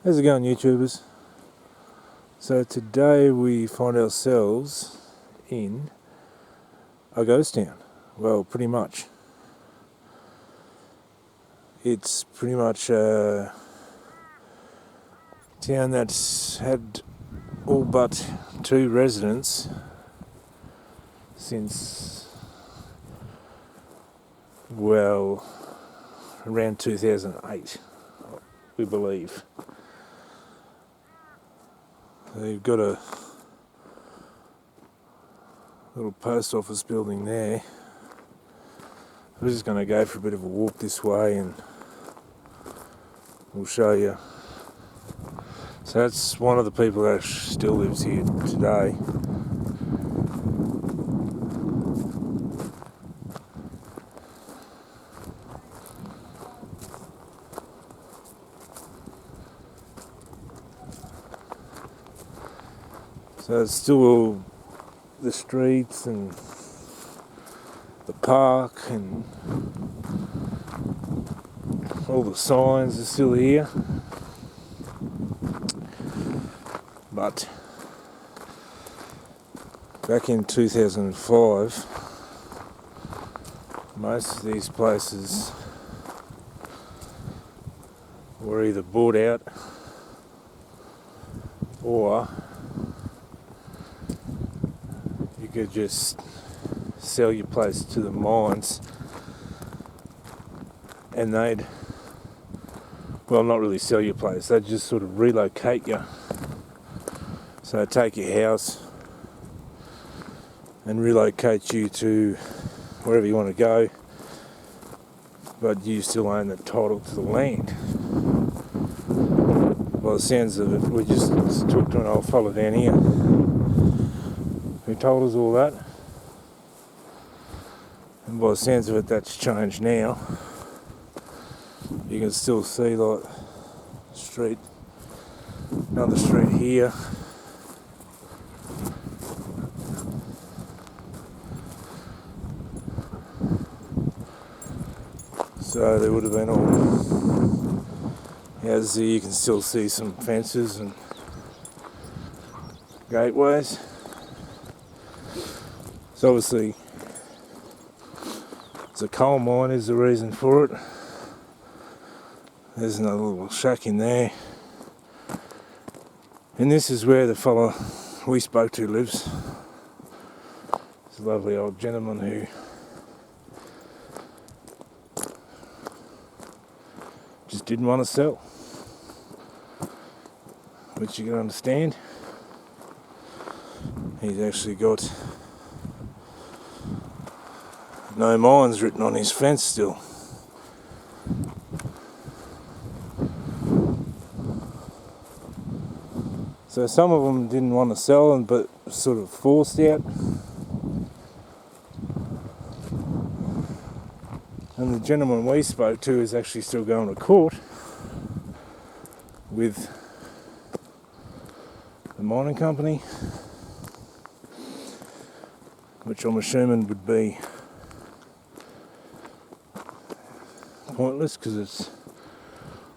How's it going, YouTubers? So today we find ourselves in a ghost town. Well, pretty much. It's pretty much a town that's had all but 2 residents since, well, around 2008, we believe. They've got a little post office building there. We're just going to go for a bit of a walk this way and we'll show you. So that's one of the people that still lives here today. So it's still all the streets and the park and all the signs are still here. But back in 2005, most of these places were either bought out or you could just sell your place to the mines and they'd, well, not really sell your place, they'd just sort of relocate you. So take your house and relocate you to wherever you want to go, but you still own the title to the land. By the sounds of it, we just talked to an old fella down here who told us all that. And by the sounds of it, that's changed now. You can still see like street, another street here. So there would have been all houses here. You can still see some fences and gateways. So obviously it's a coal mine is the reason for it. There's another little shack in there. And this is where the fella we spoke to lives. It's a lovely old gentleman who just didn't want to sell, which you can understand. He's actually got no mines written on his fence still. So some of them didn't want to sell them, but sort of forced out. And the gentleman we spoke to is actually still going to court with the mining company, which I'm assuming would be pointless because it's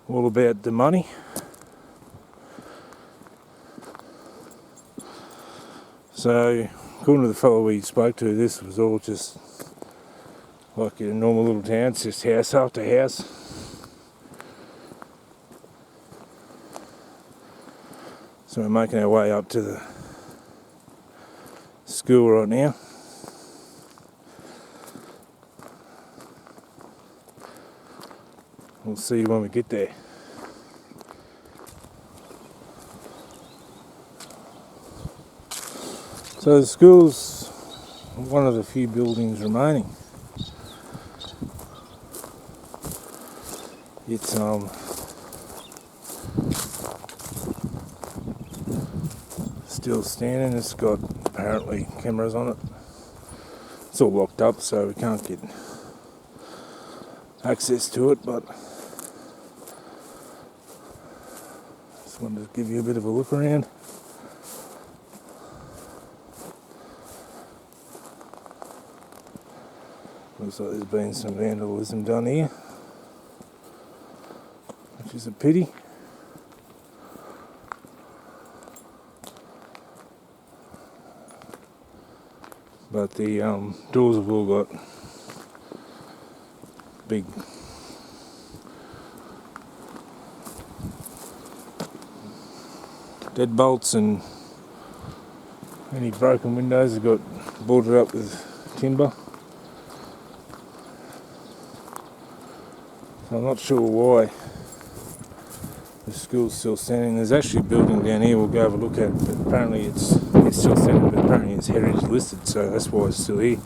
all about the money. So, according to the fellow we spoke to, this was all just like a normal little town, it's just house after house. So we're making our way up to the school right now. We'll see you when we get there. So the school's one of the few buildings remaining. It's still standing. It's got apparently cameras on it. It's all locked up, so we can't get access to it, but just wanted to give you a bit of a look around. Looks like there's been some vandalism done here, which is a pity. but the doors have all got big deadbolts, and any broken windows have got boarded up with timber. So I'm not sure why the school's still standing. There's actually a building down here we'll go have a look at, but apparently it's still standing, but apparently it's heritage listed, so that's why it's still here.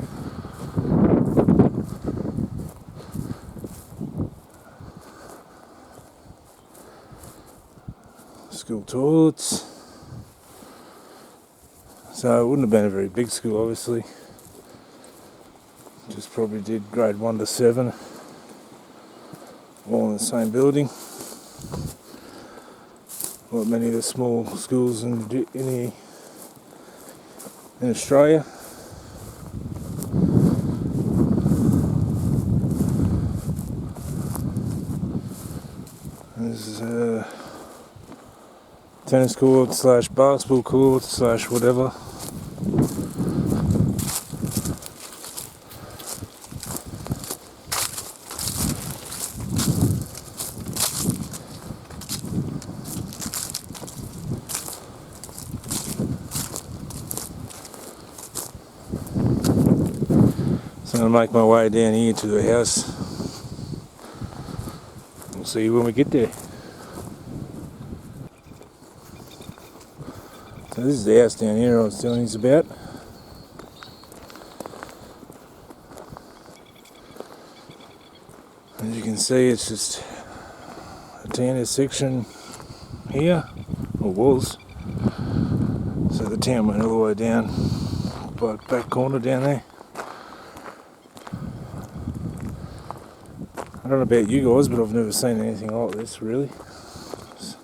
School toilets. So it wouldn't have been a very big school, obviously. Just probably did grade 1 to 7, all in the same building. Like many of the small schools in Australia. This is a tennis court / basketball court / whatever. So I'm going to make my way down here to the house. We'll see you when we get there. So this is the house down here I was telling you about. As you can see, it's just a tennis section here, or was. So the town went all the way down by the back corner down there. I don't know about you guys, but I've never seen anything like this really. It's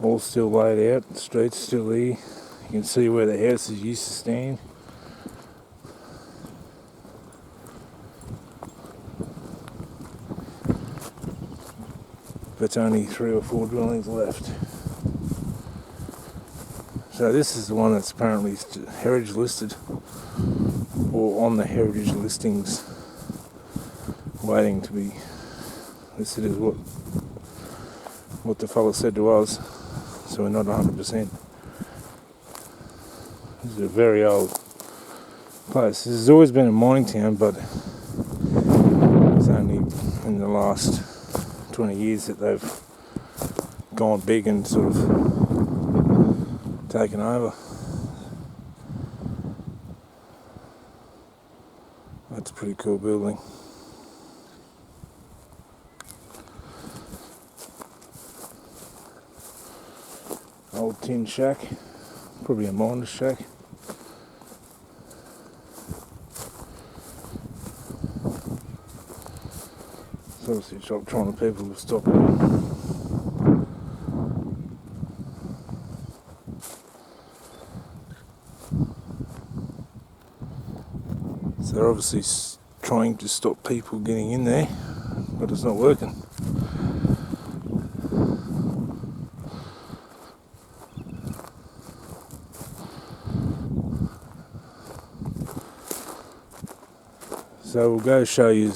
all still laid out, the street's still here. You can see where the houses used to stand. But only 3 or 4 dwellings left. So this is the one that's apparently heritage listed, or on the heritage listings, waiting to be listed as what the fella said to us. So we're not 100%. This is a very old place. This has always been a mining town, but it's only in the last 20 years that they've gone big and sort of taken over. That's a pretty cool building. Old tin shack, probably a miner's shack. It's obviously trying to people to stop it. So they're obviously trying to stop people getting in there, but it's not working. So we'll go show you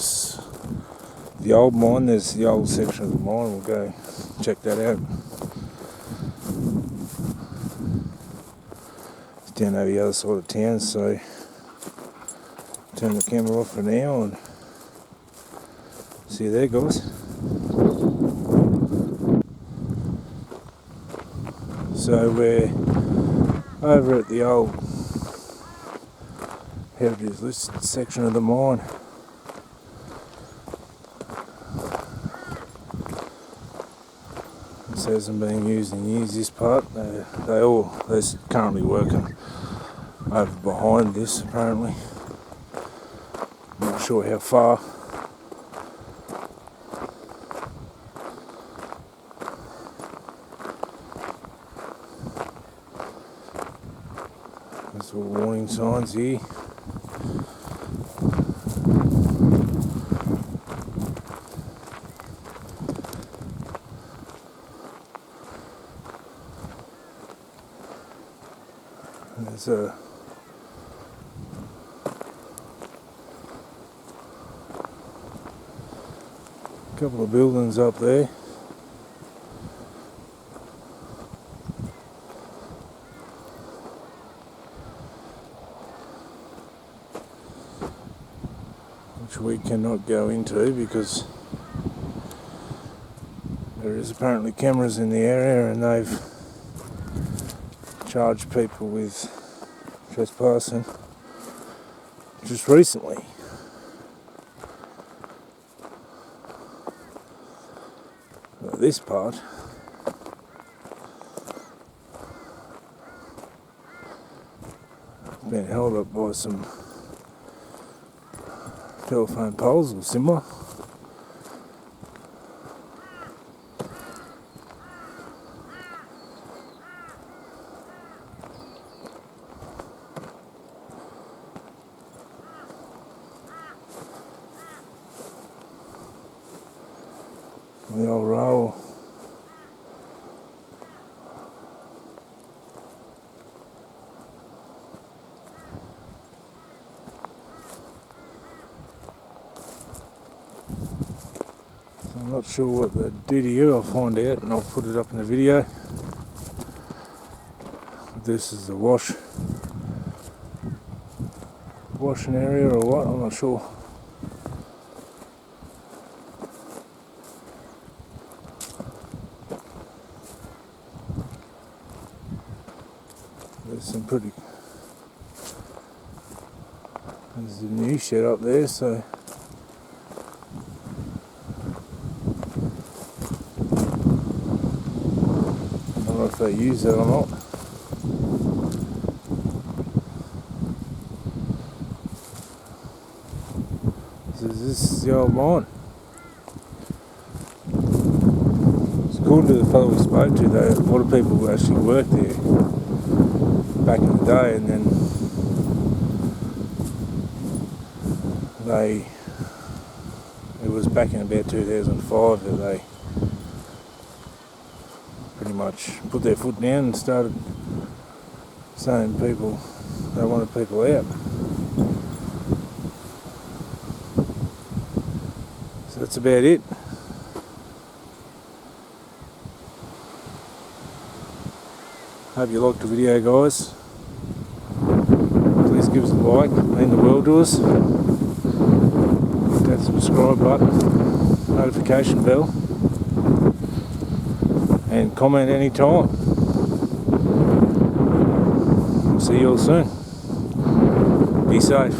the old mine. There's the old section of the mine. We'll go check that out. It's down over the other side of town, so turn the camera off for now and see you there, guys. So we're over at the old heritage listed section of the mine. This hasn't been used in years, this part. They're currently working over behind this, apparently. Not sure how far. There's all warning signs here. There's a A couple of buildings up there. Which we cannot go into because there is apparently cameras in the area and they've charged people with trespassing just recently. But this part has been held up by some telephone poles or similar. The old rail. So I'm not sure what they do to you. I'll find out and I'll put it up in the video. This is the washing area or what, I'm not sure. There's some pretty... There's a new shed up there, so... I don't know if they use that or not. So this is the old mine. According to the fellow we spoke to, though, a lot of people actually worked there back in the day, and then it was back in about 2005 that they pretty much put their foot down and started saying they wanted people out. So that's about it. Hope you liked the video, guys. Please give us a like, it means the world to us. Hit that subscribe button, notification bell, and comment anytime. See you all soon. Be safe.